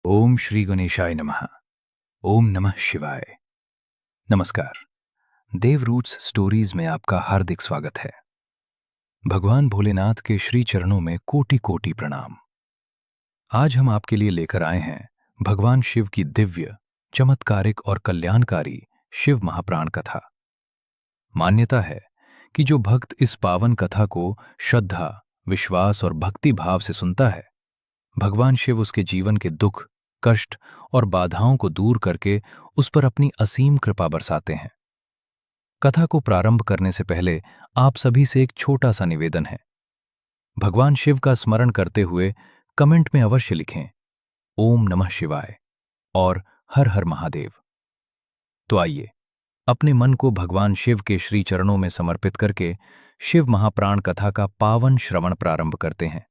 ओम श्री गणेशाय नमः। ओम नमः शिवाय। नमस्कार। देव रूट्स स्टोरीज में आपका हार्दिक स्वागत है। भगवान भोलेनाथ के श्री चरणों में कोटि कोटि प्रणाम। आज हम आपके लिए लेकर आए हैं भगवान शिव की दिव्य, चमत्कारिक और कल्याणकारी शिव महाप्राण कथा। मान्यता है कि जो भक्त इस पावन कथा को श्रद्धा, विश्वास और भक्ति भाव से सुनता है, भगवान शिव उसके जीवन के दुख, कष्ट और बाधाओं को दूर करके उस पर अपनी असीम कृपा बरसाते हैं। कथा को प्रारंभ करने से पहले आप सभी से एक छोटा सा निवेदन है। भगवान शिव का स्मरण करते हुए कमेंट में अवश्य लिखें ओम नमः शिवाय और हर हर महादेव। तो आइए अपने मन को भगवान शिव के श्री चरणों में समर्पित करके शिव महाप्राण कथा का पावन श्रवण प्रारंभ करते हैं।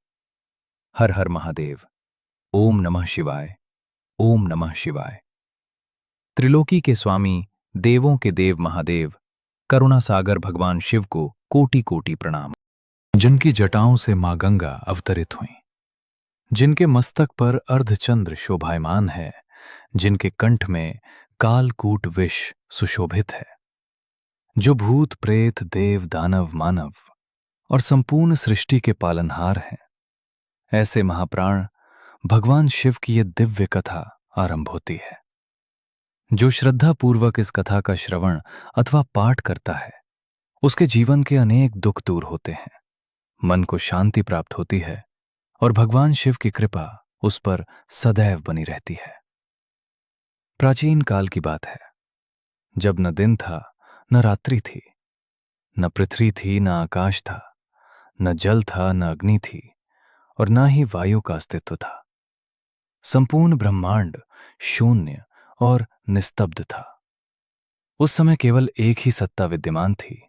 हर हर महादेव। ओम नमः शिवाय। ओम नमः शिवाय। त्रिलोकी के स्वामी, देवों के देव महादेव, करुणा सागर भगवान शिव को कोटि कोटि प्रणाम। जिनकी जटाओं से मां गंगा अवतरित हुईं, जिनके मस्तक पर अर्धचंद्र शोभायमान है, जिनके कंठ में कालकूट विष सुशोभित है, जो भूत प्रेत देव दानव मानव और संपूर्ण सृष्टि के पालनहार हैं, ऐसे महाप्राण भगवान शिव की ये दिव्य कथा आरंभ होती है। जो श्रद्धापूर्वक इस कथा का श्रवण अथवा पाठ करता है, उसके जीवन के अनेक दुख दूर होते हैं, मन को शांति प्राप्त होती है और भगवान शिव की कृपा उस पर सदैव बनी रहती है। प्राचीन काल की बात है, जब न दिन था न रात्रि थी, न पृथ्वी थी न आकाश था, न जल था न अग्नि थी और न ही वायु का अस्तित्व था। संपूर्ण ब्रह्मांड शून्य और निस्तब्ध था। उस समय केवल एक ही सत्ता विद्यमान थी,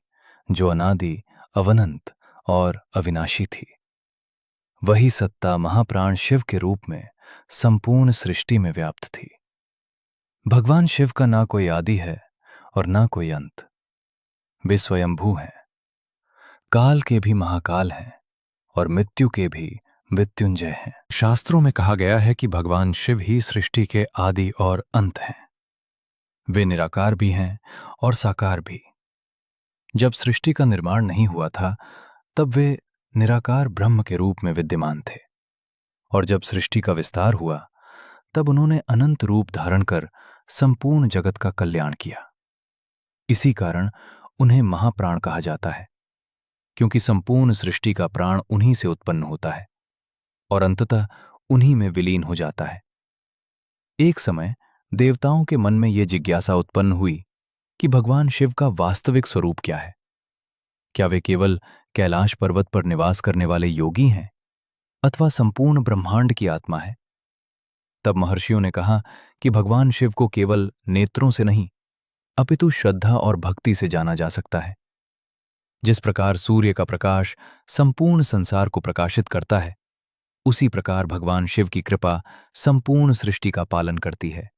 जो अनादि, अवनंत और अविनाशी थी। वही सत्ता महाप्राण शिव के रूप में संपूर्ण सृष्टि में व्याप्त थी। भगवान शिव का ना कोई आदि है और ना कोई अंत। वे स्वयंभू हैं, काल के भी महाकाल हैं और मृत्यु के भी मृत्युंजय हैं। शास्त्रों में कहा गया है कि भगवान शिव ही सृष्टि के आदि और अंत हैं। वे निराकार भी हैं और साकार भी। जब सृष्टि का निर्माण नहीं हुआ था, तब वे निराकार ब्रह्म के रूप में विद्यमान थे, और जब सृष्टि का विस्तार हुआ, तब उन्होंने अनंत रूप धारण कर संपूर्ण जगत का कल्याण किया। इसी कारण उन्हें महाप्राण कहा जाता है, क्योंकि संपूर्ण सृष्टि का प्राण उन्हीं से उत्पन्न होता है और अंततः उन्हीं में विलीन हो जाता है। एक समय देवताओं के मन में यह जिज्ञासा उत्पन्न हुई कि भगवान शिव का वास्तविक स्वरूप क्या है। क्या वे केवल कैलाश पर्वत पर निवास करने वाले योगी हैं अथवा संपूर्ण ब्रह्मांड की आत्मा है? तब महर्षियों ने कहा कि भगवान शिव को केवल नेत्रों से नहीं, अपितु श्रद्धा और भक्ति से जाना जा सकता है। जिस प्रकार सूर्य का प्रकाश संपूर्ण संसार को प्रकाशित करता है, उसी प्रकार भगवान शिव की कृपा संपूर्ण सृष्टि का पालन करती है।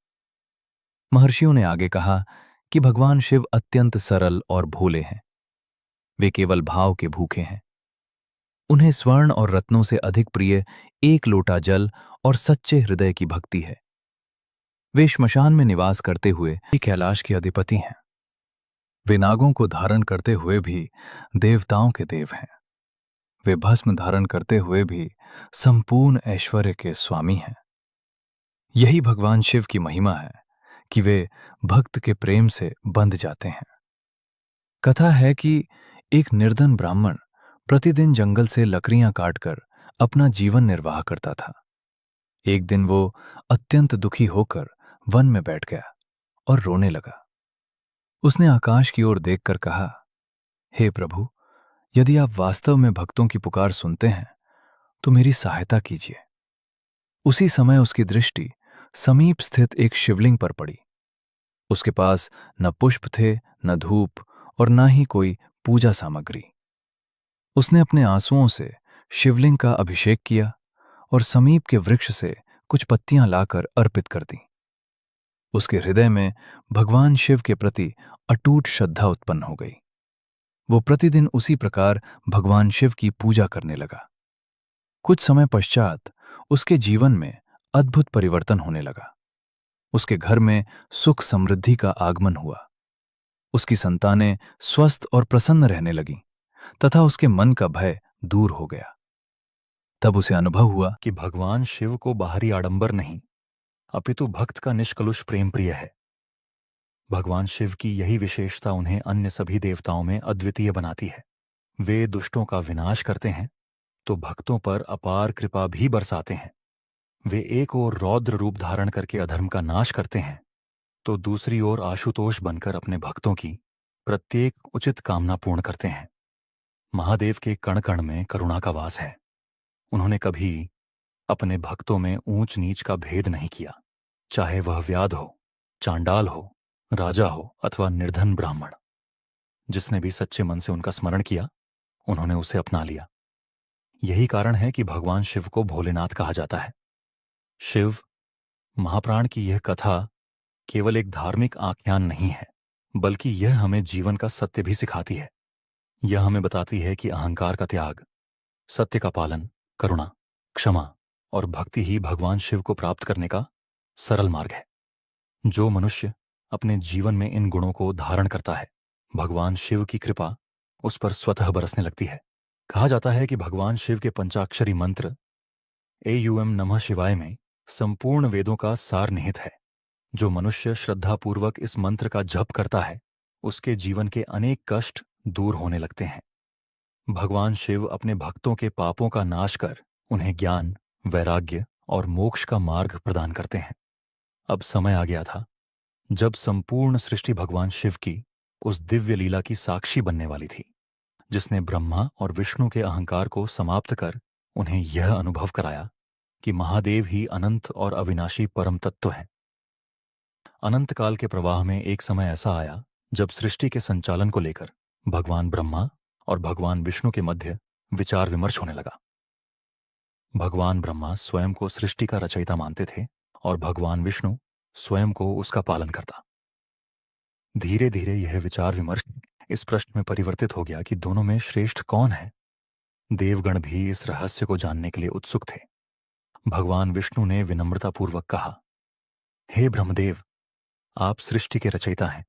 महर्षियों ने आगे कहा कि भगवान शिव अत्यंत सरल और भोले हैं। वे केवल भाव के भूखे हैं। उन्हें स्वर्ण और रत्नों से अधिक प्रिय एक लोटा जल और सच्चे हृदय की भक्ति है। वे श्मशान में निवास करते हुए कैलाश के अधिपति हैं। वे नागों को धारण करते हुए भी देवताओं के देव हैं। वे भस्म धारण करते हुए भी संपूर्ण ऐश्वर्य के स्वामी हैं। यही भगवान शिव की महिमा है कि वे भक्त के प्रेम से बंध जाते हैं। कथा है कि एक निर्धन ब्राह्मण प्रतिदिन जंगल से लकड़ियां काटकर अपना जीवन निर्वाह करता था। एक दिन वो अत्यंत दुखी होकर वन में बैठ गया और रोने लगा। उसने आकाश की ओर देखकर कहा, हे प्रभु, यदि आप वास्तव में भक्तों की पुकार सुनते हैं तो मेरी सहायता कीजिए। उसी समय उसकी दृष्टि समीप स्थित एक शिवलिंग पर पड़ी। उसके पास न पुष्प थे, न धूप और न ही कोई पूजा सामग्री। उसने अपने आंसुओं से शिवलिंग का अभिषेक किया और समीप के वृक्ष से कुछ पत्तियां लाकर अर्पित कर दी। उसके हृदय में भगवान शिव के प्रति अटूट श्रद्धा उत्पन्न हो गई। वो प्रतिदिन उसी प्रकार भगवान शिव की पूजा करने लगा। कुछ समय पश्चात उसके जीवन में अद्भुत परिवर्तन होने लगा। उसके घर में सुख समृद्धि का आगमन हुआ। उसकी संतानें स्वस्थ और प्रसन्न रहने लगीं तथा उसके मन का भय दूर हो गया। तब उसे अनुभव हुआ कि भगवान शिव को बाहरी आडंबर नहीं, अपितु भक्त का निष्कलुष प्रेम प्रिय है। भगवान शिव की यही विशेषता उन्हें अन्य सभी देवताओं में अद्वितीय बनाती है। वे दुष्टों का विनाश करते हैं तो भक्तों पर अपार कृपा भी बरसाते हैं। वे एक ओर रौद्र रूप धारण करके अधर्म का नाश करते हैं तो दूसरी ओर आशुतोष बनकर अपने भक्तों की प्रत्येक उचित कामना पूर्ण करते हैं। महादेव के कण कण में करुणा का वास है। उन्होंने कभी अपने भक्तों में ऊंच नीच का भेद नहीं किया, चाहे वह व्याध हो, चांडाल हो, राजा हो अथवा निर्धन ब्राह्मण। जिसने भी सच्चे मन से उनका स्मरण किया, उन्होंने उसे अपना लिया। यही कारण है कि भगवान शिव को भोलेनाथ कहा जाता है। शिव महाप्राण की यह कथा केवल एक धार्मिक आख्यान नहीं है, बल्कि यह हमें जीवन का सत्य भी सिखाती है। यह हमें बताती है कि अहंकार का त्याग, सत्य का पालन, करुणा, क्षमा और भक्ति ही भगवान शिव को प्राप्त करने का सरल मार्ग है। जो मनुष्य अपने जीवन में इन गुणों को धारण करता है, भगवान शिव की कृपा उस पर स्वतः बरसने लगती है। कहा जाता है कि भगवान शिव के पंचाक्षरी मंत्र एयूएम नमः शिवाय में संपूर्ण वेदों का सार निहित है। जो मनुष्य श्रद्धापूर्वक इस मंत्र का जप करता है, उसके जीवन के अनेक कष्ट दूर होने लगते हैं। भगवान शिव अपने भक्तों के पापों का नाश कर उन्हें ज्ञान, वैराग्य और मोक्ष का मार्ग प्रदान करते हैं। अब समय आ गया था जब संपूर्ण सृष्टि भगवान शिव की उस दिव्य लीला की साक्षी बनने वाली थी, जिसने ब्रह्मा और विष्णु के अहंकार को समाप्त कर उन्हें यह अनुभव कराया कि महादेव ही अनंत और अविनाशी परम तत्व हैं। अनंत काल के प्रवाह में एक समय ऐसा आया जब सृष्टि के संचालन को लेकर भगवान ब्रह्मा और भगवान विष्णु के मध्य विचार विमर्श होने लगा। भगवान ब्रह्मा स्वयं को सृष्टि का रचयिता मानते थे और भगवान विष्णु स्वयं को उसका पालन करता। धीरे धीरे यह विचार विमर्श इस प्रश्न में परिवर्तित हो गया कि दोनों में श्रेष्ठ कौन है। देवगण भी इस रहस्य को जानने के लिए उत्सुक थे। भगवान विष्णु ने विनम्रतापूर्वक कहा, हे ब्रह्मदेव, आप सृष्टि के रचयिता हैं,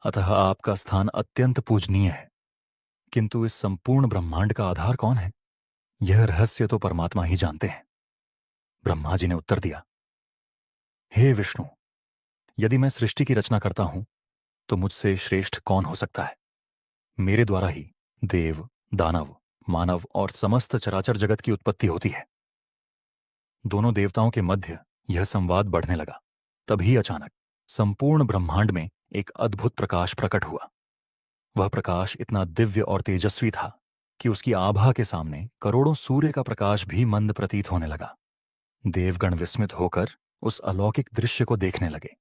अतः आपका स्थान अत्यंत पूजनीय है। किंतु इस संपूर्ण ब्रह्मांड का आधार कौन है, यह रहस्य तो परमात्मा ही जानते हैं। ब्रह्मा जी ने उत्तर दिया, हे विष्णु, यदि मैं सृष्टि की रचना करता हूं तो मुझसे श्रेष्ठ कौन हो सकता है। मेरे द्वारा ही देव, दानव, मानव और समस्त चराचर जगत की उत्पत्ति होती है। दोनों देवताओं के मध्य यह संवाद बढ़ने लगा। तभी अचानक संपूर्ण ब्रह्मांड में एक अद्भुत प्रकाश प्रकट हुआ। वह प्रकाश इतना दिव्य और तेजस्वी था कि उसकी आभा के सामने करोड़ों सूर्य का प्रकाश भी मंद प्रतीत होने लगा। देवगण विस्मित होकर उस अलौकिक दृश्य को देखने लगे।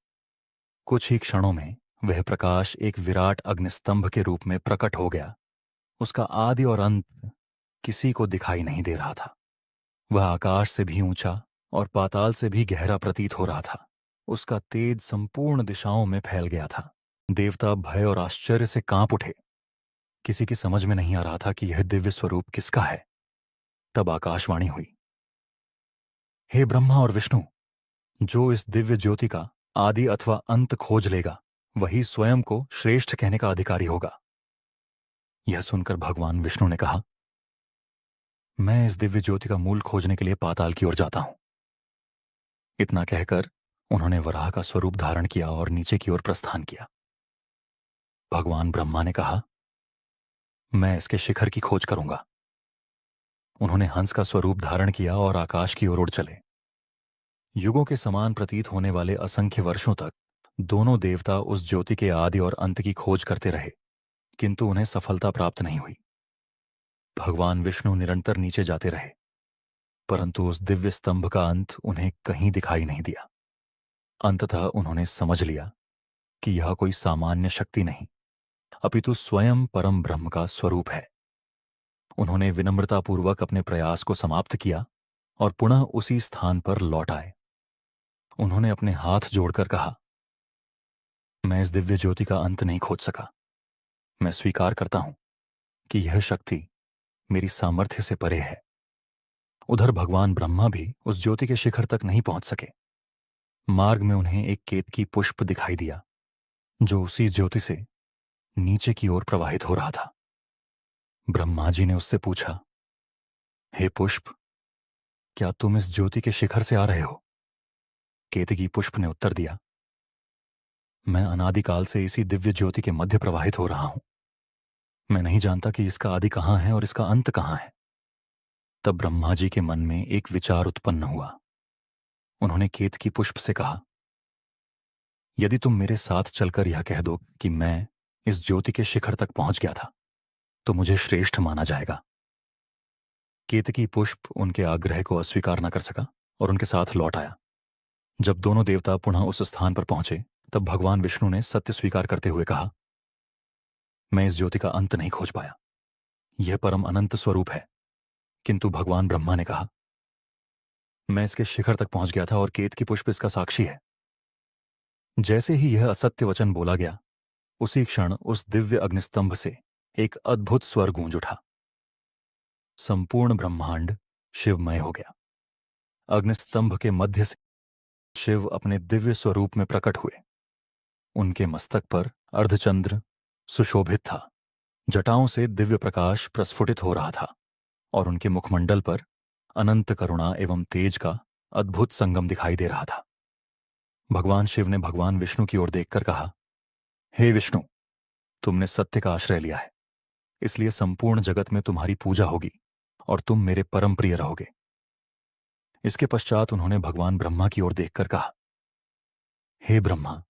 कुछ ही क्षणों में वह प्रकाश एक विराट अग्निस्तंभ के रूप में प्रकट हो गया। उसका आदि और अंत किसी को दिखाई नहीं दे रहा था। वह आकाश से भी ऊंचा और पाताल से भी गहरा प्रतीत हो रहा था। उसका तेज संपूर्ण दिशाओं में फैल गया था। देवता भय और आश्चर्य से कांप उठे। किसी की समझ में नहीं आ रहा था कि यह दिव्य स्वरूप किसका है। तब आकाशवाणी हुई, हे ब्रह्मा और विष्णु, जो इस दिव्य ज्योति का आदि अथवा अंत खोज लेगा, वही स्वयं को श्रेष्ठ कहने का अधिकारी होगा। यह सुनकर भगवान विष्णु ने कहा, मैं इस दिव्य ज्योति का मूल खोजने के लिए पाताल की ओर जाता हूं। इतना कहकर उन्होंने वराह का स्वरूप धारण किया और नीचे की ओर प्रस्थान किया। भगवान ब्रह्मा ने कहा, मैं इसके शिखर की खोज करूंगा। उन्होंने हंस का स्वरूप धारण किया और आकाश की ओर उड़ चले। युगों के समान प्रतीत होने वाले असंख्य वर्षों तक दोनों देवता उस ज्योति के आदि और अंत की खोज करते रहे, किंतु उन्हें सफलता प्राप्त नहीं हुई। भगवान विष्णु निरंतर नीचे जाते रहे, परंतु उस दिव्य स्तंभ का अंत उन्हें कहीं दिखाई नहीं दिया। अंततः उन्होंने समझ लिया कि यह कोई सामान्य शक्ति नहीं, अपितु स्वयं परम ब्रह्म का स्वरूप है। उन्होंने विनम्रतापूर्वक अपने प्रयास को समाप्त किया और पुनः उसी स्थान पर लौट आए। उन्होंने अपने हाथ जोड़कर कहा, मैं इस दिव्य ज्योति का अंत नहीं खोज सका। मैं स्वीकार करता हूं कि यह शक्ति मेरी सामर्थ्य से परे है। उधर भगवान ब्रह्मा भी उस ज्योति के शिखर तक नहीं पहुंच सके। मार्ग में उन्हें एक केतकी पुष्प दिखाई दिया जो उसी ज्योति से नीचे की ओर प्रवाहित हो रहा था। ब्रह्मा जी ने उससे पूछा, हे पुष्प, क्या तुम इस ज्योति के शिखर से आ रहे हो? केतकी पुष्प ने उत्तर दिया, मैं अनादिकाल से इसी दिव्य ज्योति के मध्य प्रवाहित हो रहा हूं। मैं नहीं जानता कि इसका आदि कहां है और इसका अंत कहां है। तब ब्रह्मा जी के मन में एक विचार उत्पन्न हुआ। उन्होंने केतकी पुष्प से कहा, यदि तुम मेरे साथ चलकर यह कह दो कि मैं इस ज्योति के शिखर तक पहुंच गया था तो मुझे श्रेष्ठ माना जाएगा। केतकी पुष्प उनके आग्रह को अस्वीकार न कर सका और उनके साथ लौट आया। जब दोनों देवता पुनः उस स्थान पर पहुंचे तब भगवान विष्णु ने सत्य स्वीकार करते हुए कहा, मैं इस ज्योति का अंत नहीं खोज पाया, यह परम अनंत स्वरूप है। किंतु भगवान ब्रह्मा ने कहा, मैं इसके शिखर तक पहुंच गया था और केतकी पुष्प इसका साक्षी है। जैसे ही यह असत्य वचन बोला गया उसी क्षण उस दिव्य अग्निस्तंभ से एक अद्भुत स्वर गूंज उठा। संपूर्ण ब्रह्मांड शिवमय हो गया। अग्निस्तंभ के मध्य से शिव अपने दिव्य स्वरूप में प्रकट हुए। उनके मस्तक पर अर्धचंद्र सुशोभित था। जटाओं से दिव्य प्रकाश प्रस्फुटित हो रहा था और उनके मुखमंडल पर अनंत करुणा एवं तेज का अद्भुत संगम दिखाई दे रहा था। भगवान शिव ने भगवान विष्णु की ओर देखकर कहा, हे विष्णु, तुमने सत्य का आश्रय लिया है, इसलिए संपूर्ण जगत में तुम्हारी पूजा होगी और तुम मेरे परम प्रिय रहोगे। इसके पश्चात उन्होंने भगवान ब्रह्मा की ओर देखकर कहा, हे ब्रह्मा,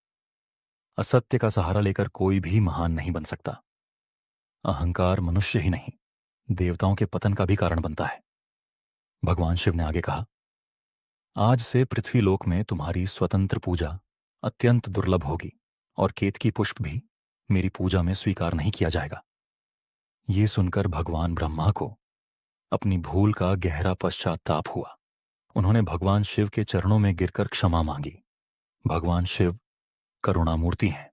असत्य का सहारा लेकर कोई भी महान नहीं बन सकता। अहंकार मनुष्य ही नहीं, देवताओं के पतन का भी कारण बनता है। भगवान शिव ने आगे कहा, आज से पृथ्वीलोक में तुम्हारी स्वतंत्र पूजा अत्यंत दुर्लभ होगी और केतकी पुष्प भी मेरी पूजा में स्वीकार नहीं किया जाएगा। ये सुनकर भगवान ब्रह्मा को अपनी भूल का गहरा पश्चाताप हुआ। उन्होंने भगवान शिव के चरणों में गिरकर क्षमा मांगी। भगवान शिव करुणामूर्ति हैं।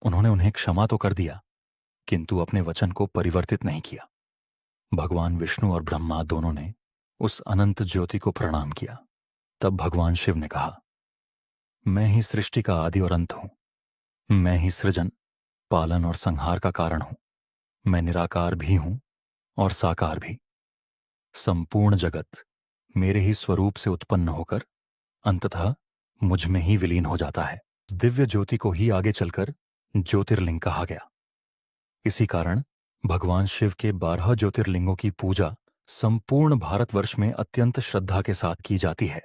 उन्होंने उन्हें क्षमा तो कर दिया किंतु अपने वचन को परिवर्तित नहीं किया। भगवान विष्णु और ब्रह्मा दोनों ने उस अनंत ज्योति को प्रणाम किया। तब भगवान शिव ने कहा, मैं ही सृष्टि का आदि और अंत हूं। मैं ही सृजन, पालन और संहार का कारण हूं। मैं निराकार भी हूं और साकार भी। संपूर्ण जगत मेरे ही स्वरूप से उत्पन्न होकर अंततः मुझ में ही विलीन हो जाता है। दिव्य ज्योति को ही आगे चलकर ज्योतिर्लिंग कहा गया। इसी कारण भगवान शिव के 12 ज्योतिर्लिंगों की पूजा संपूर्ण भारतवर्ष में अत्यंत श्रद्धा के साथ की जाती है।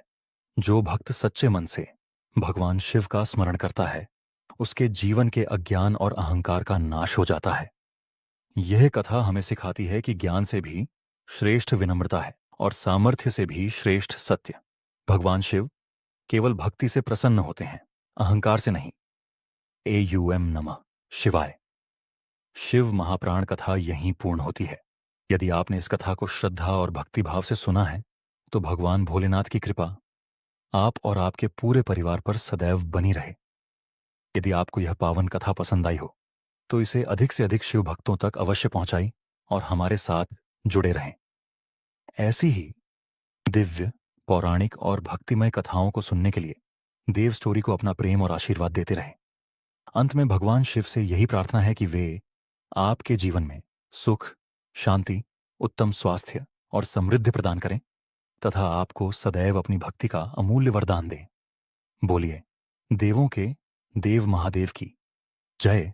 जो भक्त सच्चे मन से भगवान शिव का स्मरण करता है उसके जीवन के अज्ञान और अहंकार का नाश हो जाता है। यह कथा हमें सिखाती है कि ज्ञान से भी श्रेष्ठ विनम्रता है और सामर्थ्य से भी श्रेष्ठ सत्य। भगवान शिव केवल भक्ति से प्रसन्न होते हैं, अहंकार से नहीं। AUM नमः शिवाय। शिव महाप्राण कथा यहीं पूर्ण होती है। यदि आपने इस कथा को श्रद्धा और भक्तिभाव से सुना है तो भगवान भोलेनाथ की कृपा आप और आपके पूरे परिवार पर सदैव बनी रहे। यदि आपको यह पावन कथा पसंद आई हो तो इसे अधिक से अधिक शिव भक्तों तक अवश्य पहुंचाई और हमारे साथ जुड़े रहें। ऐसी ही दिव्य, पौराणिक और भक्तिमय कथाओं को सुनने के लिए देव स्टोरी को अपना प्रेम और आशीर्वाद देते रहें। अंत में भगवान शिव से यही प्रार्थना है कि वे आपके जीवन में सुख, शांति, उत्तम स्वास्थ्य और समृद्धि प्रदान करें तथा आपको सदैव अपनी भक्ति का अमूल्य वरदान दें। बोलिए, देवों के देव महादेव की जय।